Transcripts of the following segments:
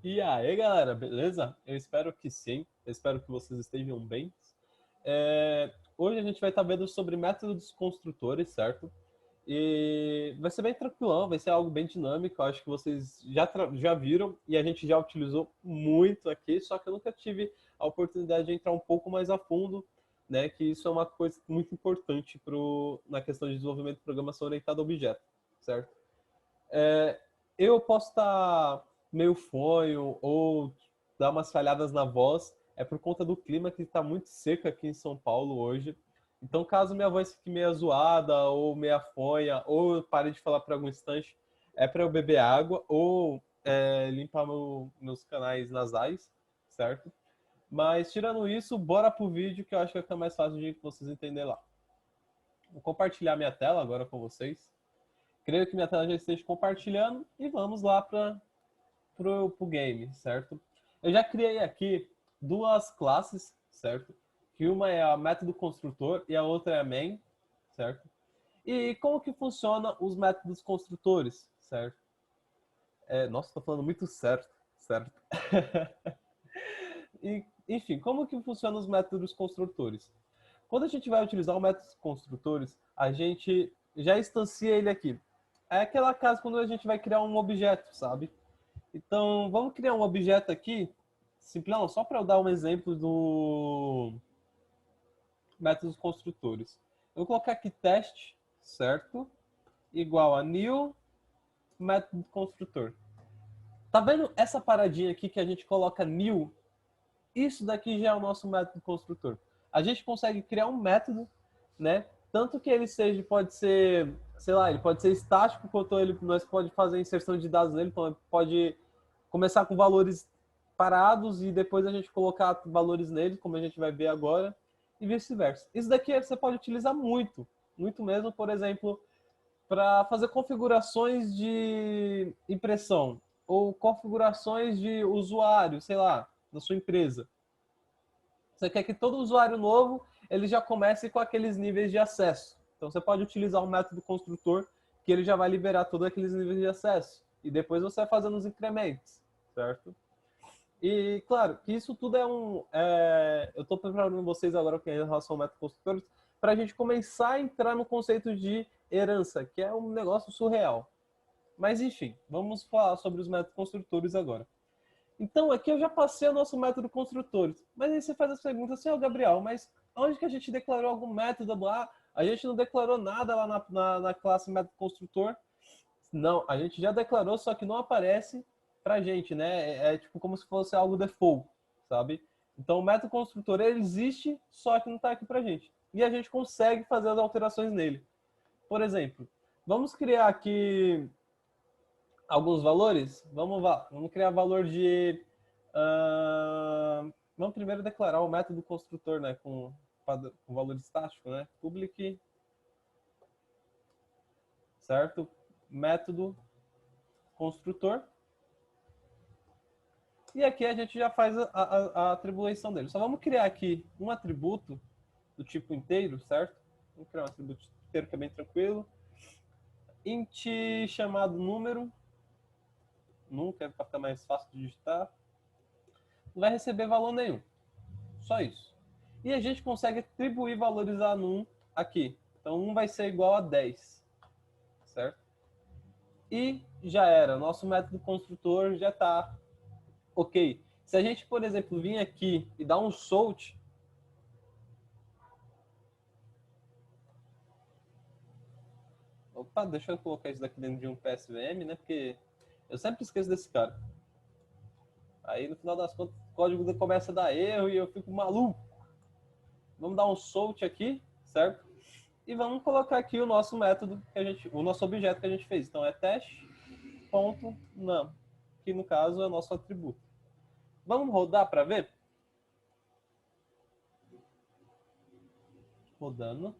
E aí, galera, beleza? Eu espero que sim. Eu espero que vocês estejam bem. Hoje a gente vai estar vendo sobre métodos construtores, certo? E vai ser bem tranquilão, vai ser algo bem dinâmico. Eu acho que vocês já viram e a gente já utilizou muito aqui, só que eu nunca tive a oportunidade de entrar um pouco mais a fundo, né? Que isso é uma coisa muito importante na questão de desenvolvimento de programação orientada a objeto, certo? É, eu posso estar meio fonho ou dar umas falhadas na voz, é por conta do clima que está muito seco aqui em São Paulo hoje. Então, caso minha voz fique meio zoada ou meia fonha, ou eu pare de falar por algum instante, é para eu beber água ou limpar meus canais nasais, certo? Mas, tirando isso, bora pro vídeo que eu acho que vai ficar mais fácil de vocês entenderem lá. Vou compartilhar minha tela agora com vocês. Creio que minha tela já esteja compartilhando e vamos lá para o game, certo? Eu já criei aqui duas classes, certo? Que uma é a método construtor e a outra é a main, certo? E como que funciona os métodos construtores, certo? Nossa, estou falando muito certo, certo? Enfim, como que funcionam os métodos construtores? Quando a gente vai utilizar o método construtores, a gente já instancia ele aqui. É aquela casa quando a gente vai criar um objeto, sabe? Então, vamos criar um objeto aqui, simplão, só para eu dar um exemplo do métodos construtores. Eu vou colocar aqui teste, certo? Igual a new método construtor. Tá vendo essa paradinha aqui que a gente coloca new? Isso daqui já é o nosso método construtor. A gente consegue criar um método, né? Tanto que ele seja, pode ser, sei lá, ele pode ser estático, quanto nós pode fazer inserção de dados nele, então pode começar com valores parados e depois a gente colocar valores nele, como a gente vai ver agora, e vice-versa. Isso daqui você pode utilizar muito, muito mesmo, por exemplo, para fazer configurações de impressão ou configurações de usuário, sei lá, da sua empresa. Você quer que todo usuário novo ele já comece com aqueles níveis de acesso. Então você pode utilizar um método construtor que ele já vai liberar todos aqueles níveis de acesso. E depois você vai fazendo os incrementos, certo? E, claro, que isso tudo eu estou preparando vocês agora com relação ao método construtor para a gente começar a entrar no conceito de herança, que é um negócio surreal. Mas, enfim, vamos falar sobre os métodos construtores agora. Então, aqui eu já passei o nosso método construtores. Mas aí você faz as perguntas assim, Gabriel, mas onde que a gente declarou algum método lá? A gente não declarou nada lá na classe método construtor. Não, a gente já declarou, só que não aparece pra gente, né? É tipo como se fosse algo default, sabe? Então o método construtor ele existe, só que não está aqui pra gente. E a gente consegue fazer as alterações nele. Por exemplo, vamos criar aqui alguns valores? Vamos criar valor de. Vamos primeiro declarar o método construtor, né? Com valor estático, né? Public, certo? Método construtor. E aqui a gente já faz a atribuição dele. Só vamos criar aqui um atributo do tipo inteiro, certo? Vamos criar um atributo inteiro que é bem tranquilo. Int chamado número, nunca é para ficar mais fácil de digitar. Não vai receber valor nenhum. Só isso. E a gente consegue atribuir valores a num aqui. Então 1 vai ser igual a 10, certo? E já era. Nosso método construtor já está ok. Se a gente, por exemplo, vir aqui e dar um sort, opa, deixa eu colocar isso daqui dentro de um PSVM, né? Porque eu sempre esqueço desse cara. Aí no final das contas o código começa a dar erro e eu fico maluco. Vamos dar um sort aqui, certo? E vamos colocar aqui o nosso método, o nosso objeto que a gente fez. Então é teste.num, que no caso é o nosso atributo. Vamos rodar para ver? Rodando.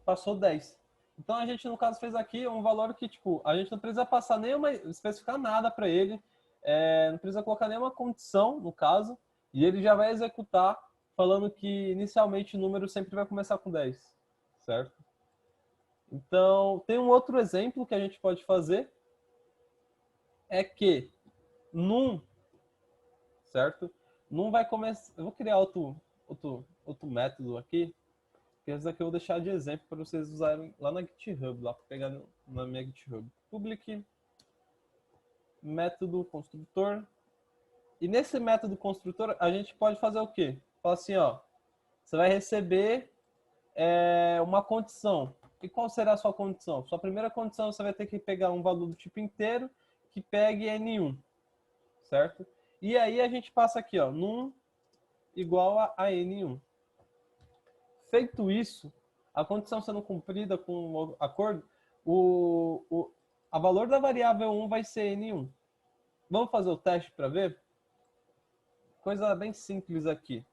Passou 10. Então a gente, no caso, fez aqui um valor que, tipo, a gente não precisa passar nenhuma, especificar nada para ele, não precisa colocar nenhuma condição, no caso, e ele já vai executar falando que inicialmente o número sempre vai começar com 10, certo? Então, tem um outro exemplo que a gente pode fazer, é que num, certo? Num vai começar... Eu vou criar outro método aqui, que esse daqui eu vou deixar de exemplo para vocês usarem lá na GitHub, lá para pegar na minha GitHub. Public método construtor. E nesse método construtor, a gente pode fazer o quê? Fala assim, ó, você vai receber uma condição. E qual será a sua condição? Sua primeira condição, você vai ter que pegar um valor do tipo inteiro que pegue N1, certo? E aí a gente passa aqui, ó, num igual a N1. Feito isso, a condição sendo cumprida com o acordo, a valor da variável 1 vai ser N1. Vamos fazer o teste para ver? Coisa bem simples aqui.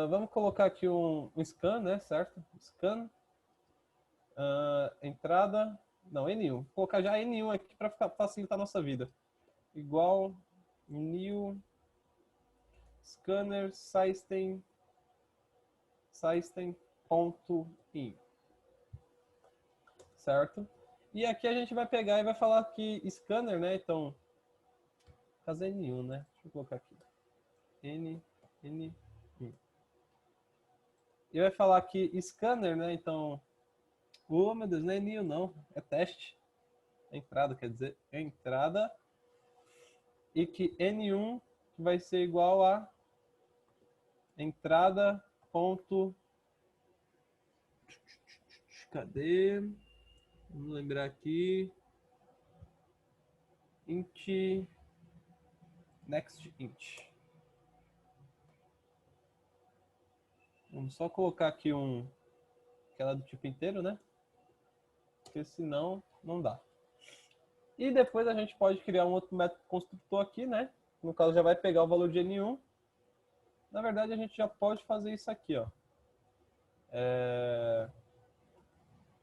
Vamos colocar aqui um scan, né, certo? Scan. Entrada. Não, N1. Vou colocar já N1 aqui para facilitar a nossa vida. Igual new scanner system.in. Certo? E aqui a gente vai pegar e vai falar que scanner, né? Então, fazer N1, né? Deixa eu colocar aqui. N1. E vai falar que scanner, né? Então, oh, meu Deus, não é N1 não, é teste. Entrada, quer dizer, entrada. E que N1 vai ser igual a entrada ponto... Cadê? Vamos lembrar aqui. Int next int. Vamos só colocar aqui aquela do tipo inteiro, né? Porque senão não dá. E depois a gente pode criar um outro método construtor aqui, né? No caso já vai pegar o valor de N1. Na verdade a gente já pode fazer isso aqui, ó.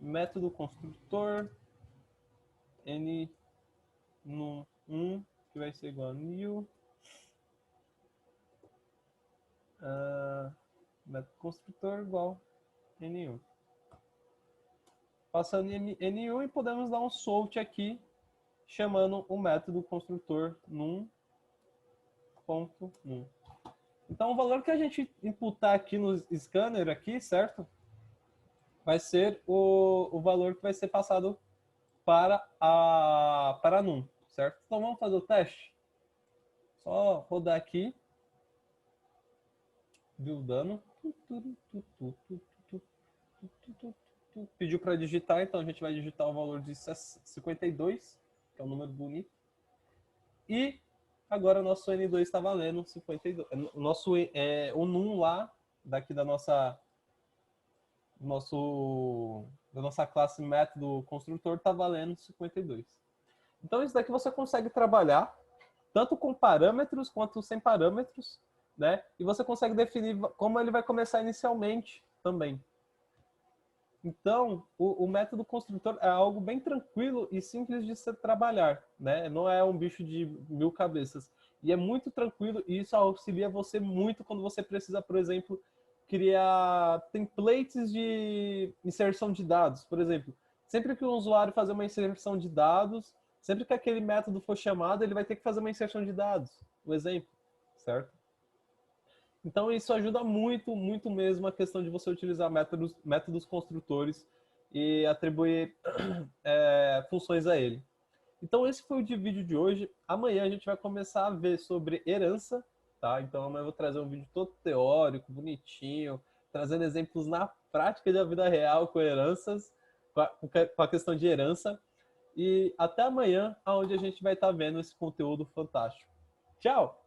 Método construtor N1, que vai ser igual a new. Método construtor igual N1. Passando em N1 e podemos dar um sort aqui, chamando o método construtor num.num. Então o valor que a gente imputar aqui no scanner aqui, certo? Vai ser o valor que vai ser passado para num, certo? Então vamos fazer o teste. Só rodar aqui. Buildando. Pediu para digitar, então a gente vai digitar o valor de 52, que é um número bonito. E agora o nosso N2 está valendo 52. O num lá, daqui da nossa classe método construtor, está valendo 52. Então isso daqui você consegue trabalhar tanto com parâmetros quanto sem parâmetros, né? E você consegue definir como ele vai começar inicialmente também. Então, o método construtor é algo bem tranquilo e simples de se trabalhar, né? Não é um bicho de 1000 cabeças. E é muito tranquilo e isso auxilia você muito quando você precisa, por exemplo, criar templates de inserção de dados. Por exemplo, sempre que o usuário fazer uma inserção de dados, sempre que aquele método for chamado, ele vai ter que fazer uma inserção de dados. Um exemplo, certo? Então, isso ajuda muito, muito mesmo a questão de você utilizar métodos construtores e atribuir funções a ele. Então, esse foi o vídeo de hoje. Amanhã a gente vai começar a ver sobre herança, tá? Então, amanhã eu vou trazer um vídeo todo teórico, bonitinho, trazendo exemplos na prática da vida real com heranças, com a questão de herança. E até amanhã, onde a gente vai estar vendo esse conteúdo fantástico. Tchau!